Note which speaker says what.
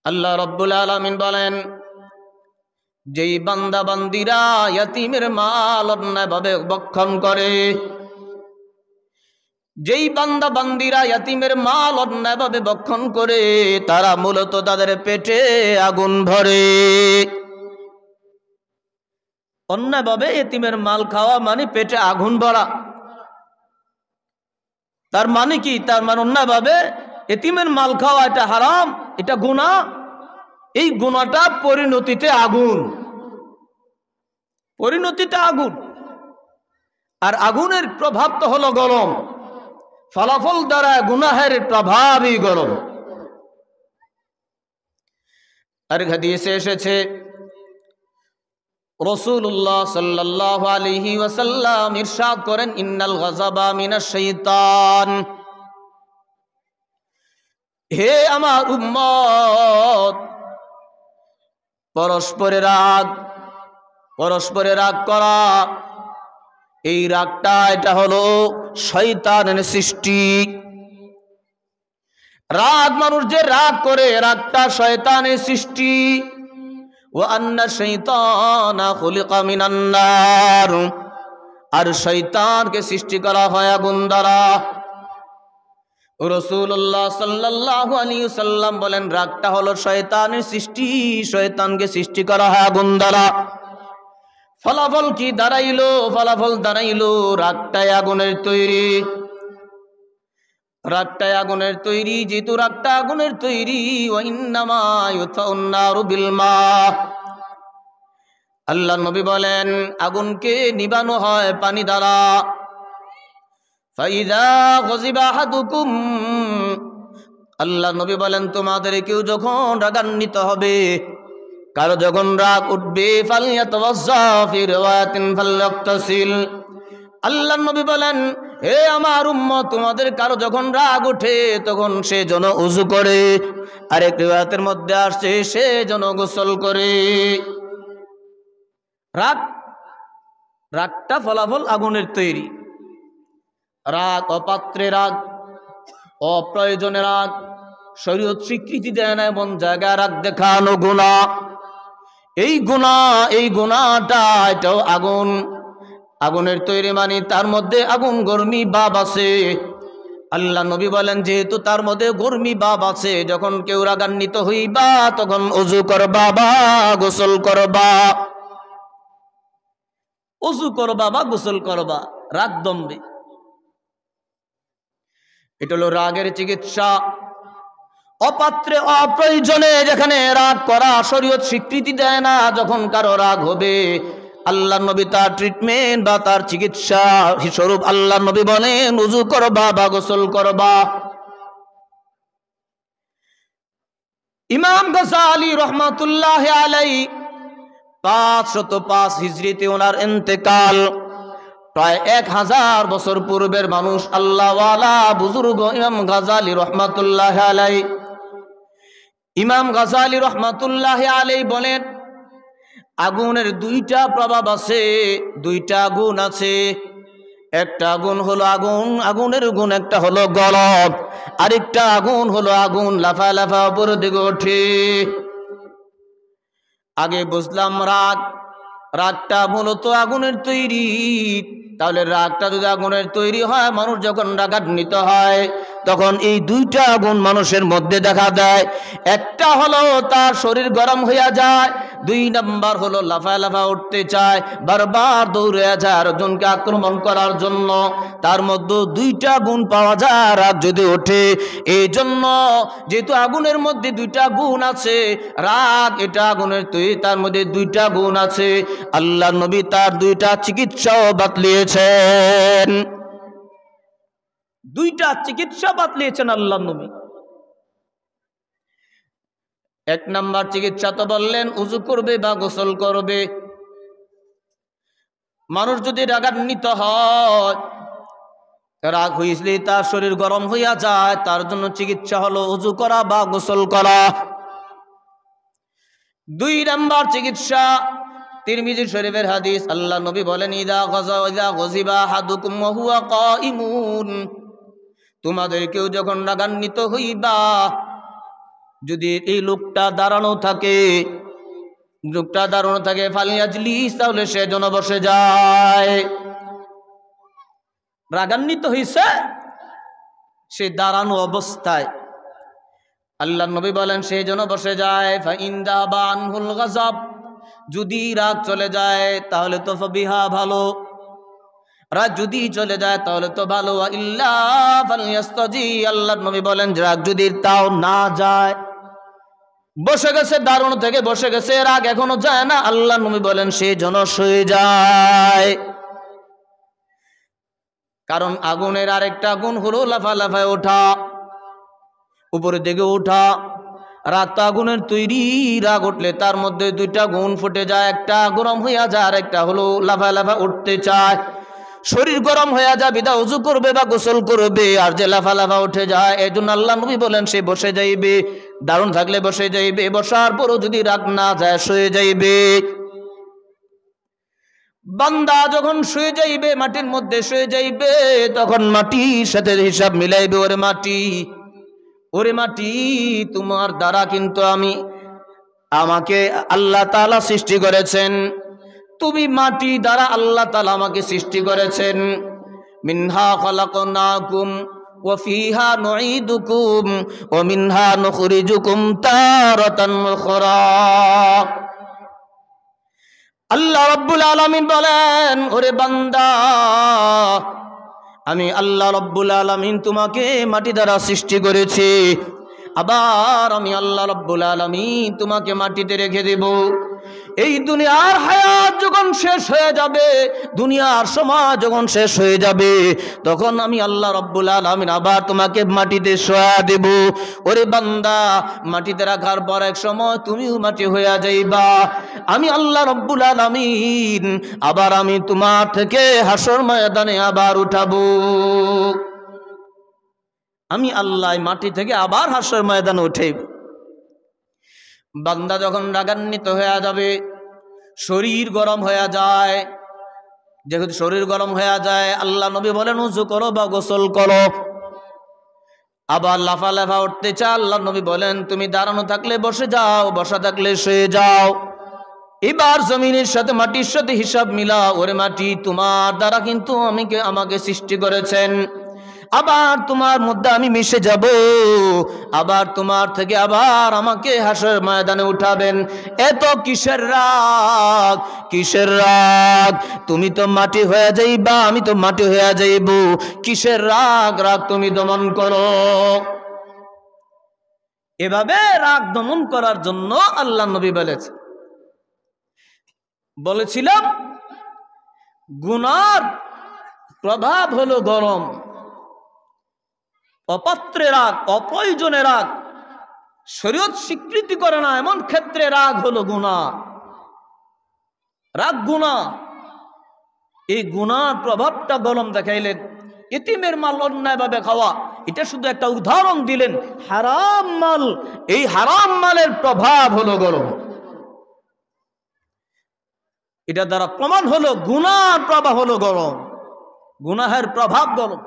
Speaker 1: আল্লাহ রাব্বুল আলামিন বলেন, যেই বান্দা বান্দিরা ইয়াতীমের মাল অন্যায়ভাবে ভক্ষণ করে, যেই বান্দা বান্দিরা ইয়াতীমের মাল অন্যায়ভাবে ভক্ষণ করে, তারা মূলত তাদের পেটে আগুন ভরে। অন্যায়ভাবে ইয়াতীমের মাল খাওয়া মানে পেটে আগুন ভরা। তার মানে কি? তার মানে অন্যায়ভাবে ইয়াতীমের মাল খাওয়া এটা হারাম, এটা গুনাহ। এই গুনাহটা পরিণতিতে আগুন, পরিণতিতে আগুন। আর আগুনের প্রভাব তো হলো গরম, ফলাফল দ্বারা গুনাহের প্রভাবই গরম। আর হাদিসে এসেছে, রাসূলুল্লাহ সাল্লাল্লাহু আলাইহি ওয়াসাল্লাম ইরশাদ করেন, ইন্নাল গাযাবা মিনাশ শাইতান। হে আমার উম্মত, পরস্পরে রাগ করা, এই রাগটা এটা হলো শয়তানের সৃষ্টি। রাগ, মানুষ যে রাগ করে, রাগটা শয়তানের সৃষ্টি। ওয়া আন্না শাইতানা খুলিকা মিনান নার, আর শয়তানকে সৃষ্টি করা হয় আগুন দ্বারা। রাসূলুল্লাহ সাল্লাল্লাহু আলাইহি ওয়াসাল্লাম বলেন, রাগটা হলো শয়তানের সৃষ্টি, শয়তানকে সৃষ্টি করা হয় আগুন দ্বারা। ফলাফল কি দাঁড়াইলো? ফলাফল দাঁড়াইলো রাগটাই আগুনের তৈরি, রাগটাই আগুনের তৈরি। যেহেতু রাগটা আগুনের তৈরি, ওয়া ইন্নামা ইউতাউন নারু বিল মা। আল্লাহ নবী বলেন, আগুনকে নিবানো হয় পানি দ্বারা। ফাইযা গযিবা আহাদুকুম, আল্লাহ নবী বলেন, তোমাদের কেউ যখন রাগান্বিত হবে, কারো যখন রাগ উঠবে, ফালইয়াতাওয়াজ্জা ফি রিওয়ায়াতিন ফালইয়াগতাসিল। আল্লাহ নবী বলেন, হে আমার উম্মত, তোমাদের কারো যখন রাগ ওঠে তখন সে যেন ওযু করে। আরেক রিওয়ায়াতের মধ্যে আসছে, সে যেন গোসল করে। রাগটা ফলাফল আগুনের তৈরি। রাগ, অপাত্রে রাগ, অপ্রয়োজনে রাগ, শরীয়ত স্বীকৃতি দেয় না এমন জায়গায় রাগ দেখানো গুনাহ। এই গুনাহটা এটাও আগুন, আগুনের তৈরি। মানে তার মধ্যে আগুন গরমি ভাব আছে। আল্লাহ নবী বলেন, যেহেতু তার মধ্যে গরমি ভাব আছে, যখন কেউ রাগান্বিত হইবা তখন ওযু করবা বা গোসল করবা, ওযু করবা বা গোসল করবা, রাগ দমবে। এটা হলো রাগের চিকিৎসা। অপাত্রে অপ্রয়োজনে যেখানে রাগ করা শরীয়ত স্বীকৃতি দেয় না, যখন কারো রাগ হবে, আল্লাহ নবী তার ট্রিটমেন্ট বা তার চিকিৎসা স্বরূপ আল্লাহ নবী বলেন, ওযু করবা বা গোসল করবা। ইমাম গাযালি রহমাতুল্লাহ আলাইহি 505 হিজরিতে ওনার ইন্তেকাল। প্রায় 1000 বছর পূর্বের মানুষ, আল্লাহওয়ালা বুজুর্গ ইমাম গাযালি রহমাতুল্লাহ আলাইহি। ইমাম গাযালি রহমাতুল্লাহ আলাইহি বলেন, আগুনের দুইটা প্রভাব আছে, দুইটা গুণ আছে। একটা আগুন হলো আগুনের গুণ একটা হলো গরম, আরেকটা আগুন হলো আগুন লাফা উপর দিকে ওঠে। আগে বুঝলাম রাগটা মূলত আগুনের তৈরি। তাহলে রাগটা যদি আগুনের তৈরি হয়, মানুষ যখন রাগান্বিত হয় তখন এই দুইটা আগুন মানুষের মধ্যে দেখা দেয়। একটা হলো তার শরীর গরম হইয়া যায়, 2 নাম্বার হলো লাফা উঠতে চায়, বারবার দৌড়ে যায় আরেকজনকে আক্রমণ করার জন্য। তার মধ্যে দুইটা গুণ পাওয়া যায় রাগ যদি ওঠে। এই জন্য যেহেতু আগুনের মধ্যে দুইটা গুণ আছে, রাগ এটা আগুনের তৈরি, তার মধ্যে দুইটা গুণ আছে। আল্লাহ নবী তার দুইটা চিকিৎসাও বাতলিয়েছেন, দুইটা চিকিৎসা বাতলিয়েছেন আল্লাহ নবী। 1 নাম্বার চিকিৎসা তো বললেন, ওযু করবে বা গোসল করবে। মানুষ যদি রাগান্বিত হয়, রাগ হইলে তার শরীর গরম হইয়া যায়, তার জন্য চিকিৎসা হলো ওযু করা বা গোসল করা। 2 নাম্বার চিকিৎসা, তিরমিজি শরীফের হাদিস, আল্লাহ নবী বলেন, ইযা গযিবা আহাদুকুম ওয়া হুয়া কাইমুন, তোমাদের কেউ যখন রাগান্বিত হইবা, যদি এই লোকটা দাঁড়ানো থাকে, ফালিয়াজলিস, তাহলে সে যেন বসে যায়। রাগান্বিত হয়েছে সে দাঁড়ানো অবস্থায়, আল্লাহ নবী বলেন সে যেন বসে যায়। ফাইন্দা বানহুল গাযাব, যদি রাগ চলে যায় তাহলে তো ফাবিহা, ভালো। রাগ যদি চলে যায় তাহলে তো ভালো। ইল্লা ফালইয়াস্তাজি, আল্লাহ নবী বলেন রাগ যদি তাও না যায়, বসে গেছে, দারুণ থেকে বসে গেছে, রাগ এখনো যায় না, আল্লাহ নবী বলেন সে যেন শুয়ে যায়। কারণ আগুনের আরেকটা গুণ হলো লাফালাফায় ওঠা, উপরের দিকে ওঠা। রাগ তো আগুনের তৈরি, রাগ উঠলে তার মধ্যে দুইটা গুণ ফুটে যায়, একটা গরম হইয়া যায় আর একটা হলো লাফা লাফা উঠতে চায়। শরীর গরম হইয়া যায় বিদা উজু করবে বা গোসল করবে, আর যে লাফা লাফা উঠে যায় এই জন্য আল্লাহ নবী বলেন সে বসে যাইবে, দারুণ থাকলে বসে যাইবে, বসার পরও যদি রাগ না যায় শুয়ে যাইবে। বান্দা যখন শুয়ে যাইবে, মাটির মধ্যে শুয়ে যাইবে, তখন মাটির সাথে হিসাব মিলাইবে, ওরে মাটি তোমার দ্বারা কিন্তু আমাকে আল্লাহ তাআলা সৃষ্টি করেছেন, তুমি মাটি দ্বারা আল্লাহ তাআলা আমাকে সৃষ্টি করেছেন। মিনহা খালাকনাকুম ওয়া ফিহা নুঈদুকুম ওয়া মিনহা নুখরিজুকুম তারাতান উখরা। আল্লাহ রাব্বুল আলামিন বলেন, ওরে বান্দা, আমি আল্লাহ রাব্বুল আলামিন তোমাকে মাটি দ্বারা সৃষ্টি করেছি, আবার আমি আল্লাহ রাব্বুল আলামিন তোমাকে মাটিতে রেখে দেব। এই দুনিয়ার হায়াত যখন শেষ হয়ে যাবে, দুনিয়ার সময় যখন শেষ হয়ে যাবে, তখন আমি আল্লাহ রাব্বুল আলামিন আবার তোমাকে মাটিতে শোয়া দেব। ওরে বান্দা, মাটিতে রাখার পর এক সময় তুমিও মাটি হইয়া যাইবা। আমি আল্লাহ রাব্বুল আলামিন আবার আমি তোমার থেকে হাসর ময়দানে আবার উঠাবো। আমি আল্লাহ মাটি থেকে আবার হাসর ময়দানে উঠাইব। বান্দা যখন রাগান্বিত হয়ে যাবে, শরীর গরম হয়ে যায়, যেহেতু শরীর গরম হয়ে যায়, আল্লাহ নবী বলেন উযু করো বা গোসল করো। আবার লাফা লাফা উঠতে চায়, আল্লাহ নবী বলেন তুমি দাঁড়ানো থাকলে বসে যাও, বসা থাকলে শুয়ে যাও। এবার জমিনের সাথে মাটির সাথে হিসাব মিলা, ওরে মাটি তোমার দ্বারা কিন্তু আমাকে সৃষ্টি করেছেন, আবার তোমার মধ্যে আমি মিশে যাব, আবার তোমার থেকে আবার আমাকে হাসর ময়দানে উঠাবেন। এত কিসের রাগ, কিসের রাগ? তুমি তো মাটি হয়ে যাইবা, আমি তো মাটি হয়ে যাইব, কিসের রাগ? রাগ তুমি দমন করো। এভাবে রাগ দমন করার জন্য আল্লাহ নবী বলেছিলাম গুনার প্রভাব হলো গরম, অপাত্রে রাগ, অপ্রয়োজনে রাগ, শরীয়ত স্বীকৃতি করে না এমন ক্ষেত্রে রাগ হলো গুনাহ। রাগ গুনাহ। এই গুনার প্রভাবটা গরম দেখাইলেন। ইতিমের মাল অন্যায়ভাবে খাওয়া, এটা শুধু একটা উদাহরণ দিলেন। হারাম মাল, এই হারাম মালের প্রভাব হলো গরম। এটা দ্বারা প্রমাণ হলো গুনার প্রভাব হলো গরম, গুনাহের প্রভাব গরম।